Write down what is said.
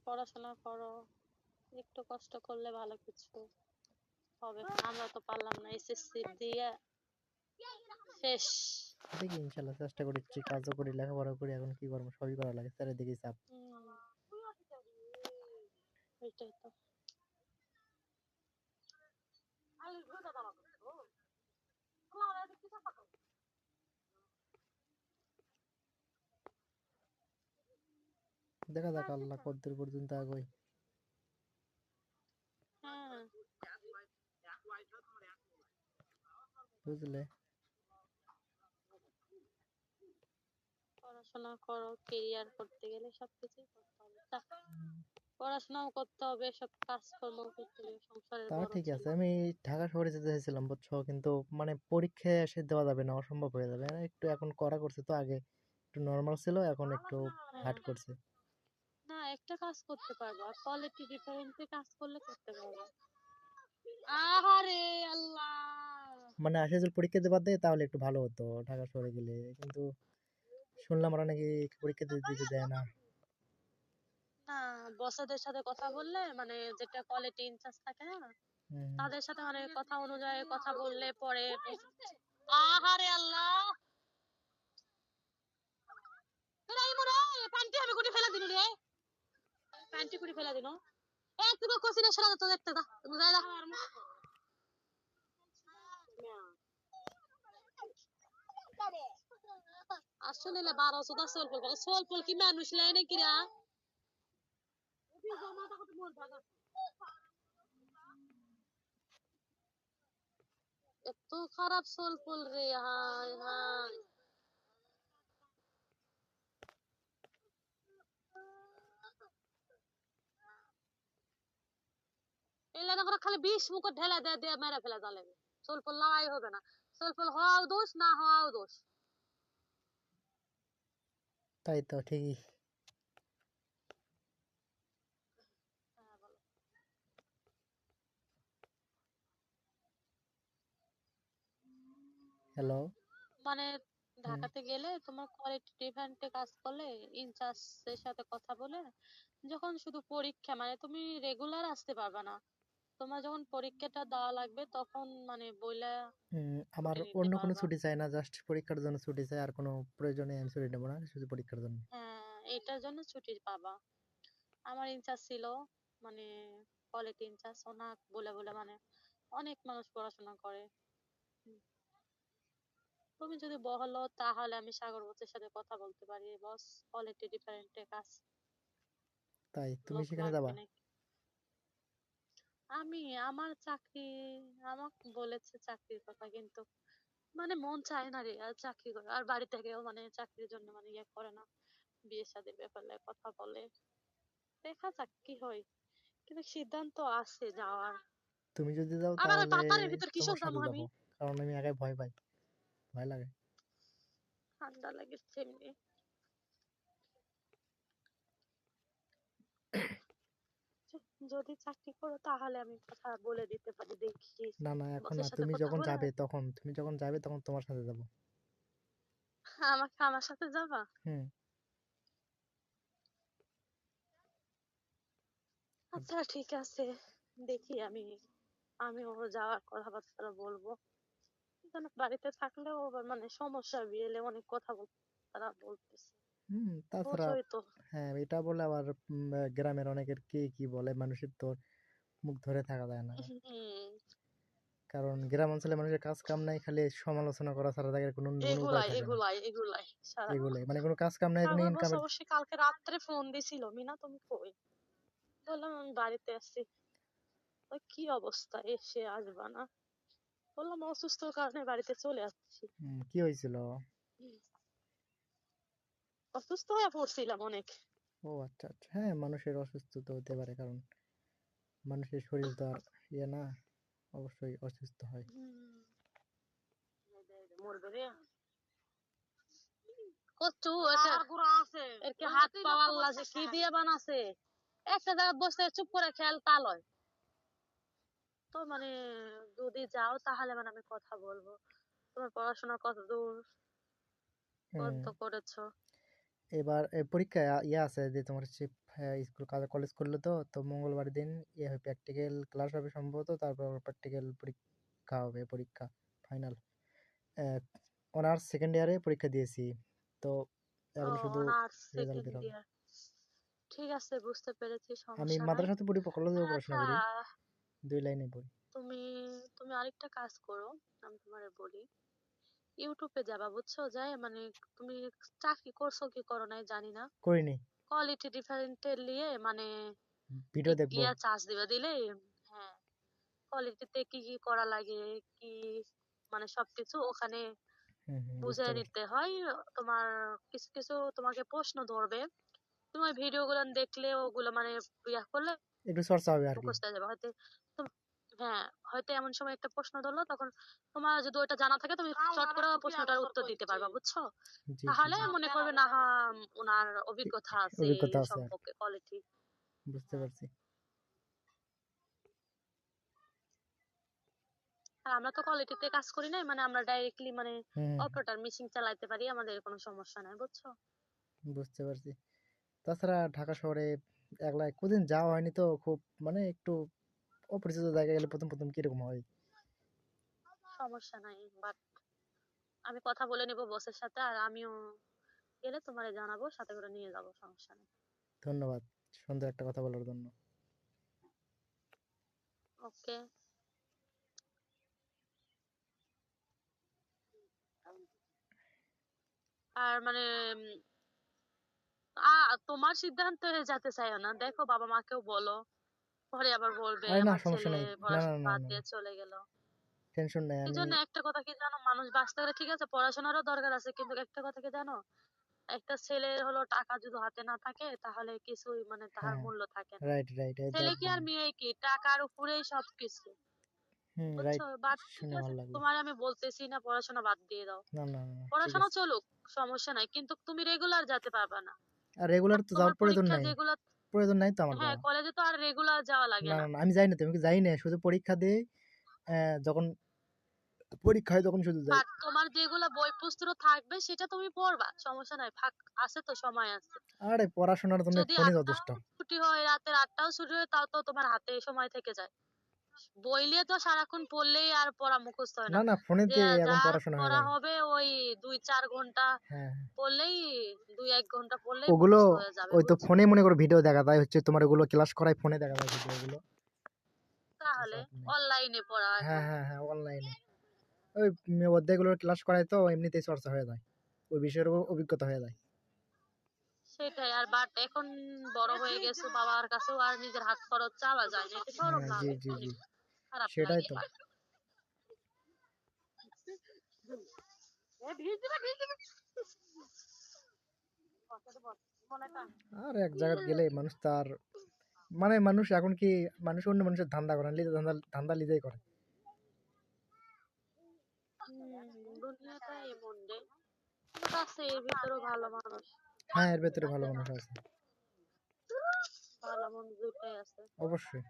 পড়াশোনা করো, একটু কষ্ট করলে ভালো কিছু হবে। আমরা তো পারলাম না, এসএসসি দিয়ে শেষ। দেখি ইনশাল্লাহ চেষ্টা করছি, কাজও করি, লেখাপড়া করি, এখন কি করবো, সবই করা লাগে, চারিদিকে চাপ। ওইটাই তো। দেখা যাক আল্লাহ কতদূর পর্যন্ত আಗೋই। হ্যাঁ, বুঝলে? পড়াশোনা করো, কেরিয়ার করতে গেলে সবকিছুই করতে হবে। পড়াশোনাও করতে হবে, সব কাজকর্ম করতে হবে, সংসারের তা বড় ঠিক আছে, ছেলে। আমি ঢাকা শহরে যেতে চাইছিলাম বুঝছো, কিন্তু মানে পরীক্ষায় এসে দেওয়া যাবে না, অসম্ভব হয়ে যাবে। একটু এখন করা করছে তো, আগে একটু নর্মাল ছিল, এখন একটু হার্ড করছে। না, একটা কাজ করতে পারবো, আর কোয়ালিটি ডিফারেন্সে কাজ করলে করতে পারবো। আহারে আল্লাহ, মানে আসে যদি পরীক্ষা দিতে পারতে তাহলে একটু ভালো হতো ঢাকা শহরে গেলে, কিন্তু শুনলাম ওরা নাকি পরীক্ষা দিতে দেয় না। না, বসেদের সাথে কথা বললে, মানে যেটা কোয়ালিটি ইনচার্জ থাকে না, হুম। তাদের সাথে মানে কথা অনুযায়ী কথা বললে পরে। আহারে আল্লাহ, প্যান্টি আমি কুটি ফেলা দিন রে, প্যান্টি কুটি ফেলা দিন। তুই কসিনা সরা তো দেখতে দা, বুঝাই দা। আসলে 1200 দা সোলপল কি মানুষ লাই নাকি রা? এত খারাপ সোলপল রে, হায় হায়। এলাকা করে খালি 20 মুকুট ঢেলা দিয়ে দিয়ে মেরে ফেলা যাবে, সোলপল লড়াই হবে না। সোলপল হওয়াও দোষ, না হওয়াও দোষ। তাই তো, ঠিকই। হ্যালো। মানে হুম। ঢাকাতে গেলে তোমার কোয়ালিটি ডিপার্টমেন্টে কাজ করলে, ইনচার্জের সাথে কথা বলে, যখন শুধু পরীক্ষা, মানে তুমি রেগুলার আসতে পারবে না, তোমার যখন পরীক্ষাটা দেওয়া লাগবে তখন মানে বইলা আমার ছুটি নিতে অন্য কোনো পারবা। ছুটি চাই না, জাস্ট পরীক্ষার জন্য ছুটি চাই, আর কোনো প্রয়োজনে আমি ছুটি নেবো না, শুধু পরীক্ষার জন্য। হ্যাঁ, এটার জন্য ছুটি পাবা। আমার ইনচার্জ ছিল, মানে কোয়ালিটি ইনচার্জ, ওনা বলে বলে মানে অনেক মানুষ পড়াশোনা করে। হুম, তুমি যদি বলো তাহলে আমি সাগর বসের সাথে কথা বলতে পারি, বস কোয়ালিটি ডিপার্টমেন্টে কাজ তাই তুমি লোক সেখানে লাগবে যাবা? নাকি। আমি আমার চাকরি, আমাকে বলেছে চাকরির কথা, কিন্তু মানে মন চায় না রে আর চাকরি করে, আর বাড়ি থেকেও মানে চাকরির জন্য মানে ইয়ে করে না, বিয়ে শাদীর ব্যাপারে কথা বলে। দেখা যাক কি হয়, কিন্তু সিদ্ধান্ত আছে যাওয়ার। তুমি যদি যাও আবার ওই তাহলে পাতারের ভিতর কিসব তোমার যাবো সাথে আমি, যাবো, কারণ আমি একাই ভয় পাই, ভয় লাগে। ঠান্ডা লাগছে এমনি। যদি চাকরি করো তাহলে আমি কথা বলে দিতে পারি, দেখি না না, এখন না, বসের সাথে কথা বলে। তুমি যখন যাবে তখন তোমার সাথে যাবো। আমাকে আমার সাথে যাবা? হুম। আচ্ছা ঠিক আছে, দেখি আমিও যাওয়ার কথাবার্তা বলবো। কিন্তু বাড়িতে থাকলেও আবার মানে সমস্যা, বিয়েলে অনেক কথা তারা বলতেছে, তাছাড়া বোঝোই তো। হ্যাঁ, এটা বলে আবার গ্রামের অনেকের কে কি বলে, মানুষের তো মুখ ধরে থাকা যায় না, হম, কারণ গ্রাম অঞ্চলে মানুষের কাজ কাম নাই, খালি সমালোচনা করা ছাড়া তাদের কোনো কোনো উপায় এগুলাই থাকে না। এগুলাই এগুলাই সারা। এগুলোই মানে কোনো কাজ কাম নাই, কোনো সাগর বস ইনকামের। অবশ্যই কালকে রাত্রে ফোন দিছিল, মিনা তুমি কই? বললাম আমি বাড়িতে আছি। ওই কি অবস্থা, এসে আসবা না? বললাম অসুস্থর কারণে বাড়িতে চলে আসছি। কি হয়েছিল? অসুস্থ হয়ে পড়ছিলাম অনেক। ও আচ্ছা আচ্ছা, হ্যাঁ, মানুষের অসুস্থ তো হতে পারে, কারণ মানুষের শরীর তো আর ইয়ে না, অবশ্যই অসুস্থ হয়। মরবে রে কচু, এর কি হাত পা আল্লাহ যে কি দিয়ে বানাছে, একটা জায়গায় বসে চুপ করে খেয়াল তা লয়। তো মানে যদি যাও তাহলে মানে আমি কথা বলবো, তোমার পড়াশোনা কত দূর হুম। পর্যন্ত করেছো? এবার পরীক্ষা ইয়ে আছে যে তোমার হচ্ছে হ্যাঁ স্কুল কলেজ করলে তো তো মঙ্গলবার দিন প্র্যাকটিক্যাল ক্লাস হবে সম্ভবত, তারপর প্র্যাকটিক্যাল পরীক্ষা হবে, পরীক্ষা ফাইনাল। অনার্স সেকেন্ড ইয়ারে পরীক্ষা দিয়েছি, তো ও, এখন শুধু অনার্স রেজাল্ট সেকেন্ড বের হবে। ইয়ার। ঠিক আছে, বুঝতে পেরেছি, আমি সমস্যা নাই। মাদ্রাসাতে পড়ি, কলেজেও পড়াশোনা আচ্ছা, করি, 2 লাইনে পড়ি। তুমি তুমি আরেকটা কাজ করো, আমি তোমারে বলি। ইউটিউবে যাবা, বুঝছো? যাই মানে, তুমি চাকরি করছো কি করো নাই জানি না, করিনি, কোয়ালিটি ডিফারেন্টের লিয়ে মানে ভিডিও দেখবো। ইয়া চার্জ দিবা, দিলে হ্যাঁ, কোয়ালিটিতে কি কি করা লাগে, কি মানে সবকিছু ওখানে বুঝে বুঝতে পারছি। নিতে হয়। তোমার কিছু কিছু তোমাকে প্রশ্ন ধরবে, তোমার ভিডিও গুলো দেখলে ওগুলো মানে ইয়া করলে একটু চর্চা হবে আর কি। মুখস্থ হয়ে যাবে হয়তো। হ্যাঁ, হয়তো এমন সময় একটা প্রশ্ন ধরলো, তখন তোমার যদি ওটা জানা থাকে তুমি চট করে ওই প্রশ্নটার উত্তর দিতে পারবা, বুঝছো? জি জি তাহলে জি, মনে করবে না, ওনার অভিজ্ঞতা আছে এই অভিজ্ঞতা আছে আর কি। সম্পর্কে, কোয়ালিটি। বুঝতে হ্যাঁ, পারছি। আর আমরা তো কোয়ালিটিতে কাজ করি নাই, মানে আমরা ডাইরেক্টলি মানে হুম অপারেটর মেশিন চালাতে পারি, আমাদের কোনো সমস্যা নাই, বুঝছো? বুঝতে পারছি। তাছাড়া ঢাকা শহরে একলা কোদিন যাওয়া হয়নি তো, খুব মানে একটু অপরিচিত জায়গায় গেলে প্রথম প্রথম কিরকম হয়। সমস্যা নাই, বাট আমি কথা বলে নিব বসের সাথে, আর আমিও গেলে তোমারে জানাবো, সাথে করে নিয়ে যাবো, সমস্যা নেই। ধন্যবাদ সুন্দর একটা কথা বলার জন্য। ওকে। আর মানে তোমার সিদ্ধান্তে যেতে চাইও না, দেখো বাবা মাকেও বলো, পরে আবার বলবে আরে না, আমার সমস্যা ছেলে নাই। না না পড়াশোনা না বাদ না, দিয়ে চলে গেল। টেনশন নাই এই আমি। জন্য একটা কথা কি জানো, মানুষ বাঁচতে গেলে ঠিক আছে পড়াশোনারও দরকার আছে, কিন্তু একটা কথা কি জানো, একটা ছেলের হলো টাকা যদি হাতে না থাকে তাহলে কিছুই মানে তাহার হ্যাঁ, মূল্য থাকে না। রাইট রাইট, এই তো ছেলে কি একদম। আর মেয়ে কি, টাকার উপরেই সবকিছু, বুঝছো? রাইট। বাট ঠিক শুনে আছে, ভালো লাগলো। তোমার আমি বলতেছি না পড়াশোনা বাদ দিয়ে দাও, না না না না, ঠিক পড়াশোনা আছে। চলুক, সমস্যা নাই, কিন্তু তুমি রেগুলার যেতে পারবা না। আর আর রেগুলার তো তোমার যাওয়ার প্রয়োজন পরীক্ষা নাই। যেগুলো, প্রয়োজন নাই তো আমার হ্যাঁ যাওয়া। কলেজে তো আর রেগুলার যাওয়া লাগে না না। না না, আমি যাই না, তুমি কি যাই না, শুধু পরীক্ষা দিয়ে যখন পরীক্ষা হয় তখন শুধু যাই। বাট তোমার যেগুলো বই পুস্তক থাকবে সেটা তুমি পড়বা, সমস্যা নাই, ফাঁক আছে তো, সময় আছে। আরে পড়াশোনার জন্য যদি ফোনই 8টাও যথেষ্ট। ছুটি হয়, রাতের 8টাও ছুটি হয়, তাও তো তোমার হাতে সময় থেকে যায়। বই নিয়ে তো সারাক্ষণ পড়লেই আর পড়া মুখস্থ হয় না না। না, যে ফোনেতে এখন যা পড়াশোনা হয়ে পড়া যায়। হবে ওই 2-4 ঘন্টা হ্যাঁ হ্যাঁ। পড়লেই, 2-1 ঘন্টা পড়লেই ওগুলো মুখস্থ হয়ে যাবে, ওই তো বুঝছো? ফোনে মনে করো ভিডিও দেখা যায়, হচ্ছে তোমার ওগুলো ক্লাস করায় ফোনে দেখা যায় ভিডিও গুলো। আচ্ছা তাহলে চাপ নেই। অনলাইনে পড়া হ্যাঁ একদম। হ্যাঁ হ্যাঁ, অনলাইনে ওই অধ্যায়গুলোর ক্লাস করায় তো এমনিতেই চর্চা হয়ে যায়, ওই বিষয়ের অভিজ্ঞতা হয়ে যায়। সেটাই। আর বাট এখন বড় হয়ে গেছো, বাবার কাছেও আর নিজের হাত খরচ চাওয়া যায় না, একটু শরম হ্যাঁ জি লাগে, জি জি, অনেক খারাপ সেটাই লাগে। তো। আর এক জায়গায় গেলে মানুষ তার মানে মানুষ এখন কি, মানুষ অন্য মানুষের ধান্দা করে না, নিজের ধান্দা ধান্দা নিজেই করে। দুনিয়াটা এমন রে, কিন্তু আছে এর ভিতরেও ভালো মানুষ, হ্যাঁ এর ভেতরে ভালো মানুষ আছে, ভালো মন্দ দুইটাই আছে। অবশ্যই।